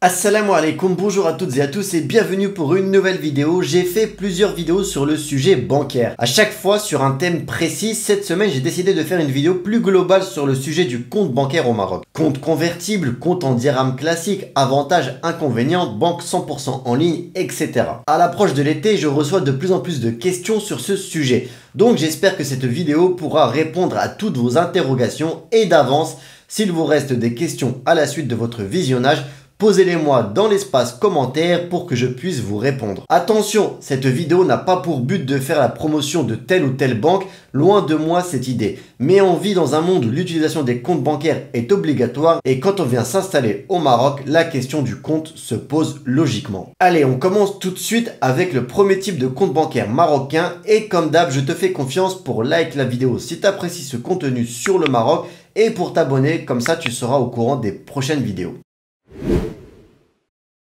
Assalamu alaikum, bonjour à toutes et à tous et bienvenue pour une nouvelle vidéo. J'ai fait plusieurs vidéos sur le sujet bancaire, à chaque fois sur un thème précis. Cette semaine, j'ai décidé de faire une vidéo plus globale sur le sujet du compte bancaire au Maroc. Compte convertible, compte en dirham classique, avantages, inconvénients, banque 100% en ligne, etc. À l'approche de l'été, je reçois de plus en plus de questions sur ce sujet. Donc j'espère que cette vidéo pourra répondre à toutes vos interrogations et d'avance, s'il vous reste des questions à la suite de votre visionnage, posez-les-moi dans l'espace commentaire pour que je puisse vous répondre. Attention, cette vidéo n'a pas pour but de faire la promotion de telle ou telle banque, loin de moi cette idée. Mais on vit dans un monde où l'utilisation des comptes bancaires est obligatoire et quand on vient s'installer au Maroc, la question du compte se pose logiquement. Allez, on commence tout de suite avec le premier type de compte bancaire marocain et comme d'hab, je te fais confiance pour like la vidéo si tu apprécies ce contenu sur le Maroc et pour t'abonner, comme ça tu seras au courant des prochaines vidéos.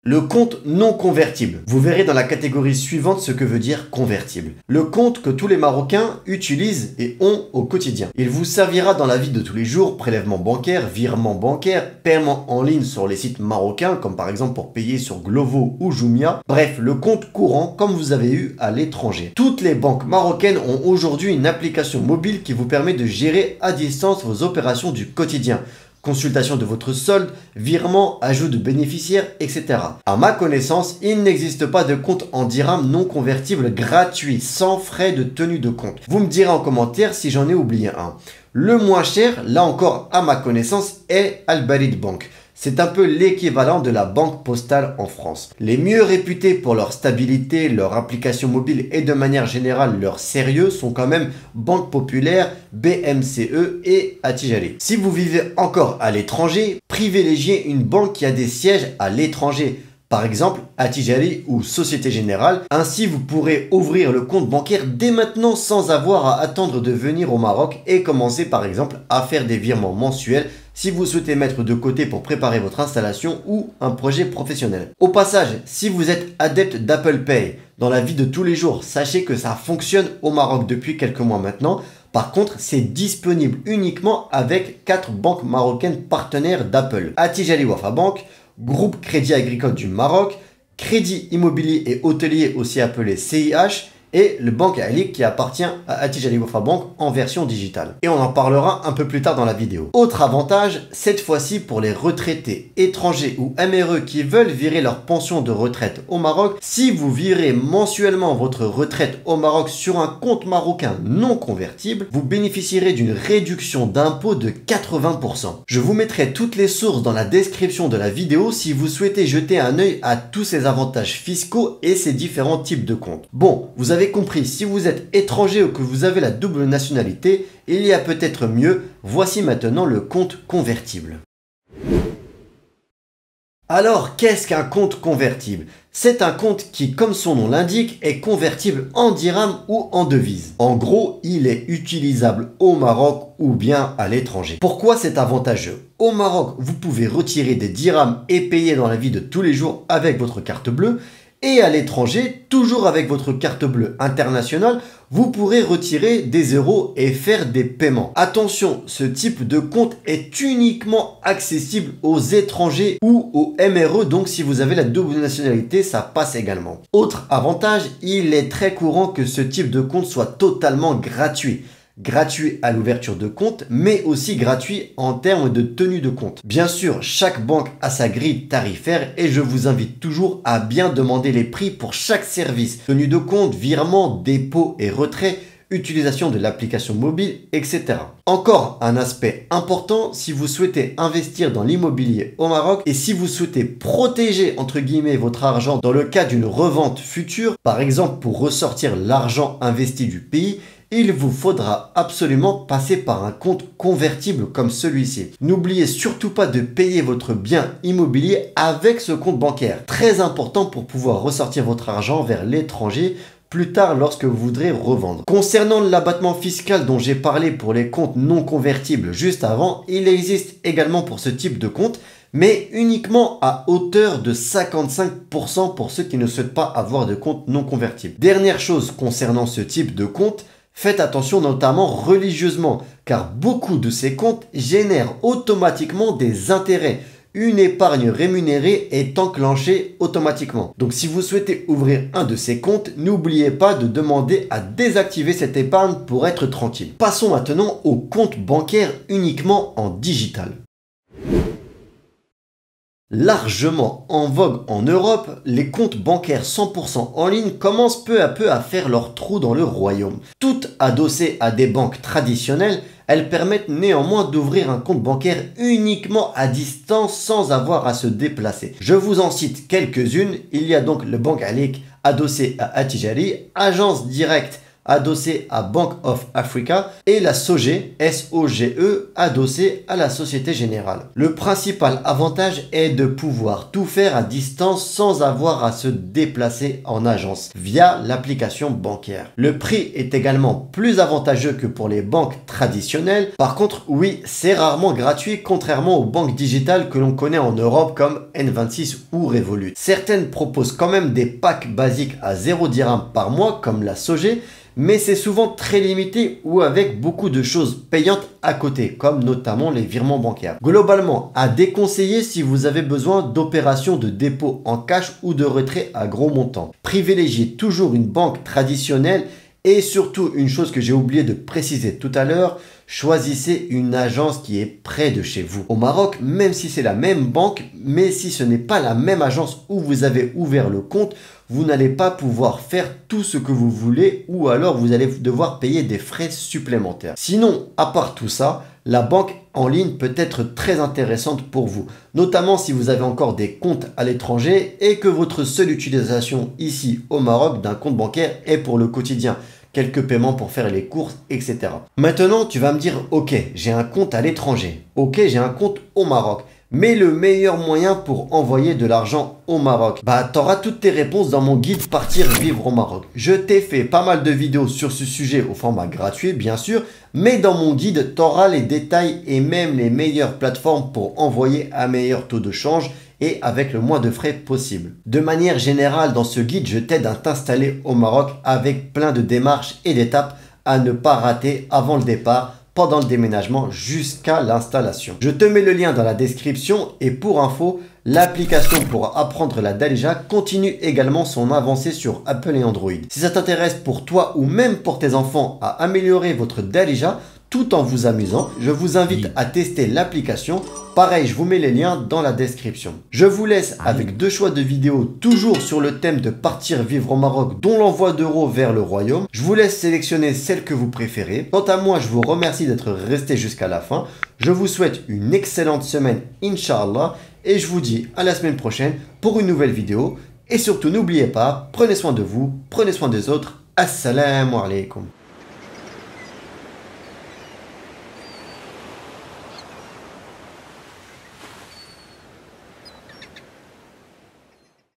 Le compte non convertible. Vous verrez dans la catégorie suivante ce que veut dire convertible. Le compte que tous les Marocains utilisent et ont au quotidien. Il vous servira dans la vie de tous les jours, prélèvement bancaire, virement bancaire, paiement en ligne sur les sites marocains, comme par exemple pour payer sur Glovo ou Jumia. Bref, le compte courant comme vous avez eu à l'étranger. Toutes les banques marocaines ont aujourd'hui une application mobile qui vous permet de gérer à distance vos opérations du quotidien. Consultation de votre solde, virement, ajout de bénéficiaires, etc. À ma connaissance, il n'existe pas de compte en dirham non convertible gratuit, sans frais de tenue de compte. Vous me direz en commentaire si j'en ai oublié un. Le moins cher, là encore à ma connaissance, est Al Barid Bank. C'est un peu l'équivalent de la banque postale en France. Les mieux réputés pour leur stabilité, leur application mobile et de manière générale leur sérieux sont quand même Banque Populaire, BMCE et Attijari. Si vous vivez encore à l'étranger, privilégiez une banque qui a des sièges à l'étranger. Par exemple, Attijari ou Société Générale. Ainsi, vous pourrez ouvrir le compte bancaire dès maintenant sans avoir à attendre de venir au Maroc et commencer par exemple à faire des virements mensuels si vous souhaitez mettre de côté pour préparer votre installation ou un projet professionnel. Au passage, si vous êtes adepte d'Apple Pay dans la vie de tous les jours, sachez que ça fonctionne au Maroc depuis quelques mois maintenant. Par contre, c'est disponible uniquement avec 4 banques marocaines partenaires d'Apple. Attijari Wafa Bank, Groupe Crédit Agricole du Maroc, Crédit Immobilier et Hôtelier aussi appelé CIH et le Banque Halyk qui appartient à Attijari Wafa Bank en version digitale. Et on en parlera un peu plus tard dans la vidéo. Autre avantage, cette fois-ci pour les retraités étrangers ou MRE qui veulent virer leur pension de retraite au Maroc, si vous virez mensuellement votre retraite au Maroc sur un compte marocain non convertible, vous bénéficierez d'une réduction d'impôt de 80%. Je vous mettrai toutes les sources dans la description de la vidéo si vous souhaitez jeter un œil à tous ces avantages fiscaux et ces différents types de comptes. Bon, vous avez compris, si vous êtes étranger ou que vous avez la double nationalité, il y a peut-être mieux. Voici maintenant le compte convertible. Alors, qu'est-ce qu'un compte convertible? C'est un compte qui, comme son nom l'indique, est convertible en dirham ou en devise. En gros, il est utilisable au Maroc ou bien à l'étranger. Pourquoi c'est avantageux? Au Maroc, vous pouvez retirer des dirhams et payer dans la vie de tous les jours avec votre carte bleue. Et à l'étranger, toujours avec votre carte bleue internationale, vous pourrez retirer des euros et faire des paiements. Attention, ce type de compte est uniquement accessible aux étrangers ou aux MRE, donc si vous avez la double nationalité, ça passe également. Autre avantage, il est très courant que ce type de compte soit totalement gratuit. Gratuit à l'ouverture de compte, mais aussi gratuit en termes de tenue de compte. Bien sûr, chaque banque a sa grille tarifaire et je vous invite toujours à bien demander les prix pour chaque service. Tenue de compte, virement, dépôt et retrait, utilisation de l'application mobile, etc. Encore un aspect important, si vous souhaitez investir dans l'immobilier au Maroc et si vous souhaitez protéger entre guillemets votre argent dans le cas d'une revente future, par exemple pour ressortir l'argent investi du pays, il vous faudra absolument passer par un compte convertible comme celui-ci. N'oubliez surtout pas de payer votre bien immobilier avec ce compte bancaire. Très important pour pouvoir ressortir votre argent vers l'étranger plus tard lorsque vous voudrez revendre. Concernant l'abattement fiscal dont j'ai parlé pour les comptes non convertibles juste avant, il existe également pour ce type de compte, mais uniquement à hauteur de 55% pour ceux qui ne souhaitent pas avoir de compte non convertible. Dernière chose concernant ce type de compte, faites attention notamment religieusement, car beaucoup de ces comptes génèrent automatiquement des intérêts une épargne rémunérée est enclenchée automatiquement. Donc si vous souhaitez ouvrir un de ces comptes, n'oubliez pas de demander à désactiver cette épargne pour être tranquille. Passons maintenant au compte bancaire uniquement en digital. Largement en vogue en Europe, les comptes bancaires 100% en ligne commencent peu à peu à faire leur trou dans le royaume. Toutes adossées à des banques traditionnelles, elles permettent néanmoins d'ouvrir un compte bancaire uniquement à distance sans avoir à se déplacer. Je vous en cite quelques-unes. Il y a donc le Bank Alik adossé à Attijari, Agence Directe adossé à Bank of Africa et la SOGE, S-O-G-E, adossée à la Société Générale. Le principal avantage est de pouvoir tout faire à distance sans avoir à se déplacer en agence via l'application bancaire. Le prix est également plus avantageux que pour les banques traditionnelles. Par contre, oui, c'est rarement gratuit contrairement aux banques digitales que l'on connaît en Europe comme N26 ou Revolut. Certaines proposent quand même des packs basiques à 0 dirham par mois comme la SOGE, mais c'est souvent très limité ou avec beaucoup de choses payantes à côté, comme notamment les virements bancaires. Globalement, à déconseiller si vous avez besoin d'opérations de dépôt en cash ou de retrait à gros montants. Privilégiez toujours une banque traditionnelle et surtout une chose que j'ai oublié de préciser tout à l'heure, choisissez une agence qui est près de chez vous. Au Maroc, même si c'est la même banque, mais si ce n'est pas la même agence où vous avez ouvert le compte, vous n'allez pas pouvoir faire tout ce que vous voulez ou alors vous allez devoir payer des frais supplémentaires. Sinon, à part tout ça, la banque en ligne peut être très intéressante pour vous, notamment si vous avez encore des comptes à l'étranger et que votre seule utilisation ici au Maroc d'un compte bancaire est pour le quotidien. Quelques paiements pour faire les courses, etc. Maintenant, tu vas me dire, ok, j'ai un compte à l'étranger. Ok, j'ai un compte au Maroc. Mais le meilleur moyen pour envoyer de l'argent au Maroc, tu auras toutes tes réponses dans mon guide Partir vivre au Maroc. Je t'ai fait pas mal de vidéos sur ce sujet au format gratuit, bien sûr, mais dans mon guide, tu auras les détails et même les meilleures plateformes pour envoyer un meilleur taux de change et avec le moins de frais possible. De manière générale, dans ce guide, je t'aide à t'installer au Maroc avec plein de démarches et d'étapes à ne pas rater avant le départ, pendant le déménagement jusqu'à l'installation. Je te mets le lien dans la description et pour info, l'application pour apprendre la Darija continue également son avancée sur Apple et Android. Si ça t'intéresse pour toi ou même pour tes enfants à améliorer votre Darija tout en vous amusant, je vous invite à tester l'application. Pareil, je vous mets les liens dans la description. Je vous laisse avec deux choix de vidéos toujours sur le thème de partir vivre au Maroc, dont l'envoi d'euros vers le royaume. Je vous laisse sélectionner celle que vous préférez. Quant à moi, je vous remercie d'être resté jusqu'à la fin. Je vous souhaite une excellente semaine, Inch'Allah, et je vous dis à la semaine prochaine pour une nouvelle vidéo. Et surtout, n'oubliez pas, prenez soin de vous, prenez soin des autres. Assalamu alaikum.